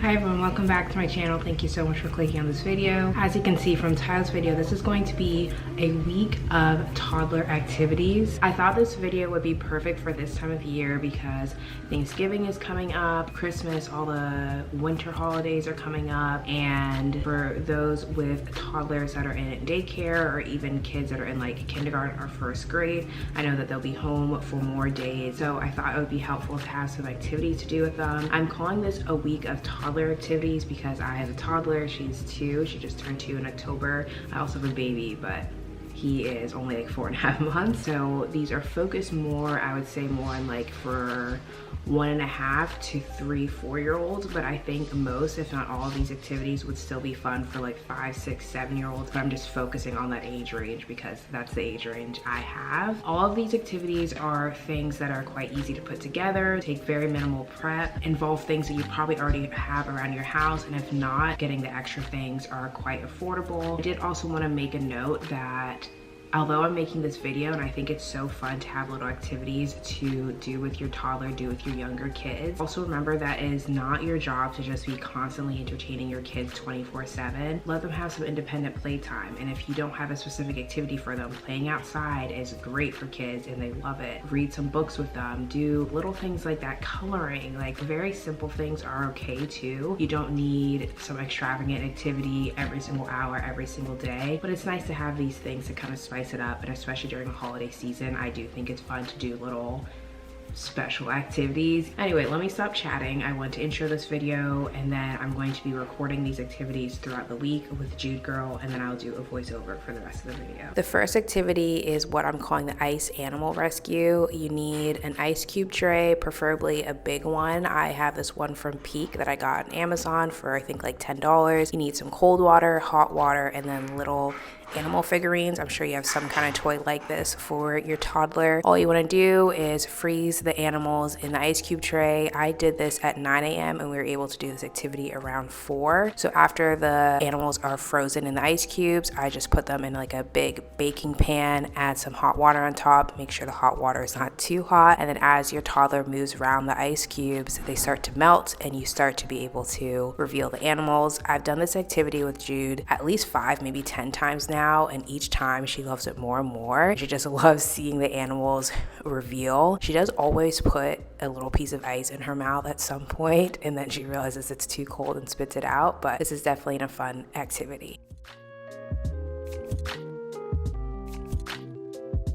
Hi everyone, welcome back to my channel. Thank you so much for clicking on this video. As you can see from the title of this video, this is going to be a week of toddler activities. I thought this video would be perfect for this time of year because Thanksgiving is coming up, Christmas, all the winter holidays are coming up, and for those with toddlers that are in daycare or even kids that are in like kindergarten or first grade, I know that they'll be home for more days, so I thought it would be helpful to have some activities to do with them. I'm calling this a week of toddler activities because I have a toddler. She's 2. She just turned 2 in October. I also have a baby, but he is only like 4.5 months. So these are focused more, I would say, more on like for 1.5 to 3 4-year-olds, but I think most, if not all, of these activities would still be fun for like 5 6 7-year-olds, but I'm just focusing on that age range because that's the age range I have. All of these activities are things that are quite easy to put together, take very minimal prep, involve things that you probably already have around your house, and if not, getting the extra things are quite affordable. I did also want to make a note that although I'm making this video and I think it's so fun to have little activities to do with your toddler, do with your younger kids, also remember that it is not your job to just be constantly entertaining your kids 24/7. Let them have some independent playtime, and if you don't have a specific activity for them, playing outside is great for kids and they love it. Read some books with them, do little things like that, coloring, like very simple things are okay too. You don't need some extravagant activity every single hour, every single day, but it's nice to have these things to kind of spice it up, and especially during the holiday season, I do think it's fun to do little special activities. Anyway, let me stop chatting. I want to intro this video, and then I'm going to be recording these activities throughout the week with Jude Girl, and then I'll do a voiceover for the rest of the video. The first activity is what I'm calling the ice animal rescue. You need an ice cube tray, preferably a big one. I have this one from Peak that I got on Amazon for I think like $10. You need some cold water, hot water, and then little animal figurines. I'm sure you have some kind of toy like this for your toddler. All you want to do is freeze the animals in the ice cube tray. I did this at 9 a.m. and we were able to do this activity around 4. So after the animals are frozen in the ice cubes, I just put them in like a big baking pan, add some hot water on top, make sure the hot water is not too hot, and then as your toddler moves around the ice cubes, they start to melt and you start to be able to reveal the animals. I've done this activity with Jude at least 5, maybe 10 times now, and each time she loves it more and more. She just loves seeing the animals reveal. She does always put a little piece of ice in her mouth at some point, and then she realizes it's too cold and spits it out, but this is definitely a fun activity.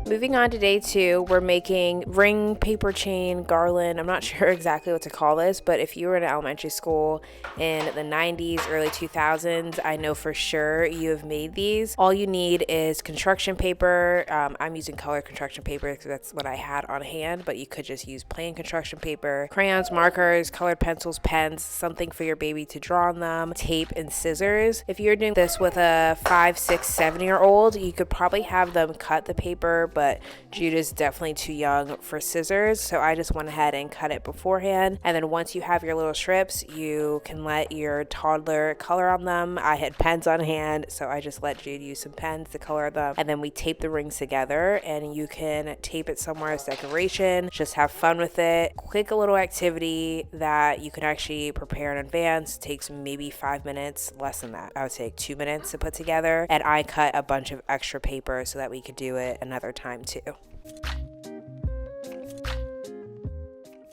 Moving on to day 2, we're making ring, paper chain, garland. I'm not sure exactly what to call this, but if you were in elementary school in the 90s, early 2000s, I know for sure you have made these. All you need is construction paper. I'm using colored construction paper because that's what I had on hand, but you could just use plain construction paper, crayons, markers, colored pencils, pens, something for your baby to draw on them, tape, and scissors. If you're doing this with a 5, 6, 7-year-old, you could probably have them cut the paper, but Jude is definitely too young for scissors, so I just went ahead and cut it beforehand. And then once you have your little strips, you can let your toddler color on them. I had pens on hand, so I just let Jude use some pens to color them, and then we tape the rings together, and you can tape it somewhere as decoration. Just have fun with it. Quick little activity that you can actually prepare in advance. Takes maybe 5 minutes, less than that. I would say 2 minutes to put together, and I cut a bunch of extra paper so that we could do it another time too.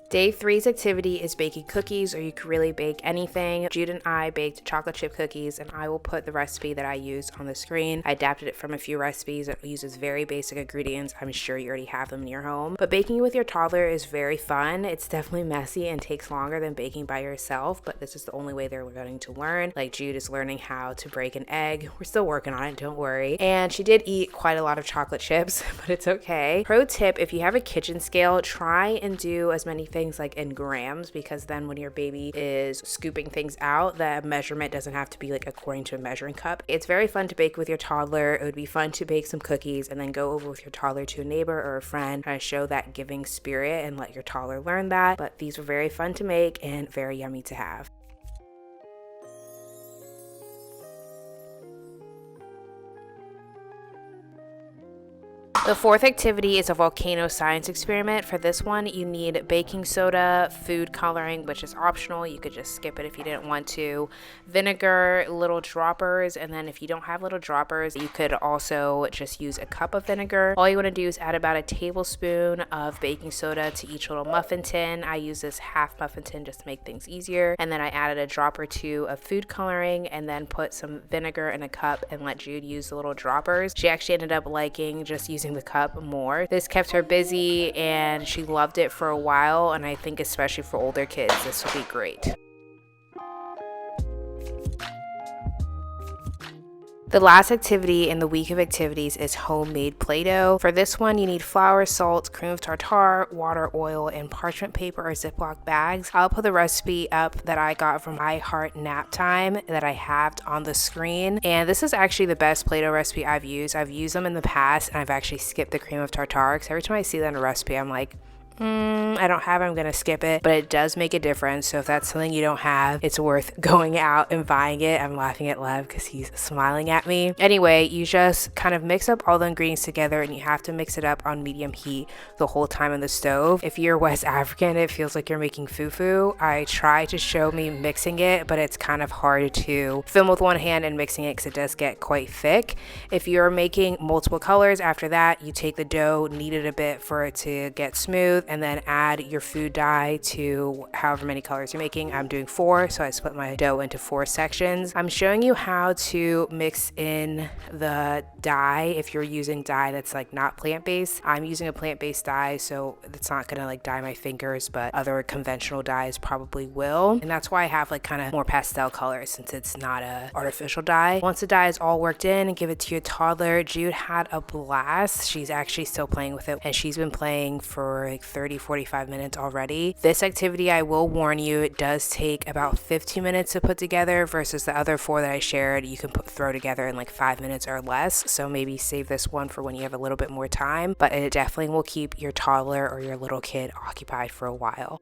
Day 3's activity is baking cookies, or you could really bake anything. Jude and I baked chocolate chip cookies, and I will put the recipe that I used on the screen. I adapted it from a few recipes. It uses very basic ingredients. I'm sure you already have them in your home. But baking with your toddler is very fun. It's definitely messy and takes longer than baking by yourself, but this is the only way they're going to learn. Like Jude is learning how to break an egg. We're still working on it, don't worry. And she did eat quite a lot of chocolate chips, but it's okay. Pro tip, if you have a kitchen scale, try and do as many things like in grams, because then when your baby is scooping things out, the measurement doesn't have to be like according to a measuring cup. It's very fun to bake with your toddler. It would be fun to bake some cookies and then go over with your toddler to a neighbor or a friend, try to show that giving spirit and let your toddler learn that. But these were very fun to make and very yummy to have. The fourth activity is a volcano science experiment. For this one, you need baking soda, food coloring, which is optional. You could just skip it if you didn't want to, vinegar, little droppers, and then if you don't have little droppers, you could also just use a cup of vinegar. All you want to do is add about a tablespoon of baking soda to each little muffin tin. I use this half muffin tin just to make things easier. And then I added a drop or two of food coloring and then put some vinegar in a cup and let Jude use the little droppers. She actually ended up liking just using the cup more. This kept her busy and she loved it for a while, and I think especially for older kids this will be great. The last activity in the week of activities is homemade Play-Doh. For this one, you need flour, salt, cream of tartar, water, oil, and parchment paper or Ziploc bags. I'll put the recipe up that I got from I Heart Nap Time that I have on the screen. And this is actually the best Play-Doh recipe I've used. I've used them in the past and I've actually skipped the cream of tartar because every time I see that in a recipe, I'm like, I don't have it, I'm gonna skip it, but it does make a difference. So if that's something you don't have, it's worth going out and buying it. I'm laughing at Lev because he's smiling at me. Anyway, you just kind of mix up all the ingredients together and you have to mix it up on medium heat the whole time on the stove. If you're West African, it feels like you're making fufu. I try to show me mixing it, but it's kind of hard to film with one hand and mixing it because it does get quite thick. If you're making multiple colors after that, you take the dough, knead it a bit for it to get smooth, and then add your food dye to however many colors you're making. I'm doing 4, so I split my dough into 4 sections. I'm showing you how to mix in the dye if you're using dye that's like not plant-based. I'm using a plant-based dye, so it's not gonna like dye my fingers, but other conventional dyes probably will. And that's why I have like kind of more pastel colors since it's not a artificial dye. Once the dye is all worked in, give it to your toddler. Jude had a blast. She's actually still playing with it, and she's been playing for like 30-45 minutes already. This activity, I will warn you, it does take about 15 minutes to put together versus the other 4 that I shared you can throw together in like 5 minutes or less. So maybe save this one for when you have a little bit more time, but it definitely will keep your toddler or your little kid occupied for a while.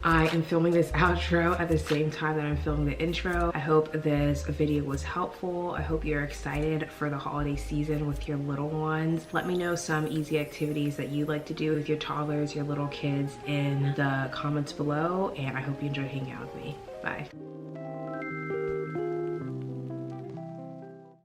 I am filming this outro at the same time that I'm filming the intro. I hope this video was helpful. I hope you're excited for the holiday season with your little ones. Let me know some easy activities that you like to do with your toddlers, your little kids in the comments below, and I hope you enjoy hanging out with me. Bye.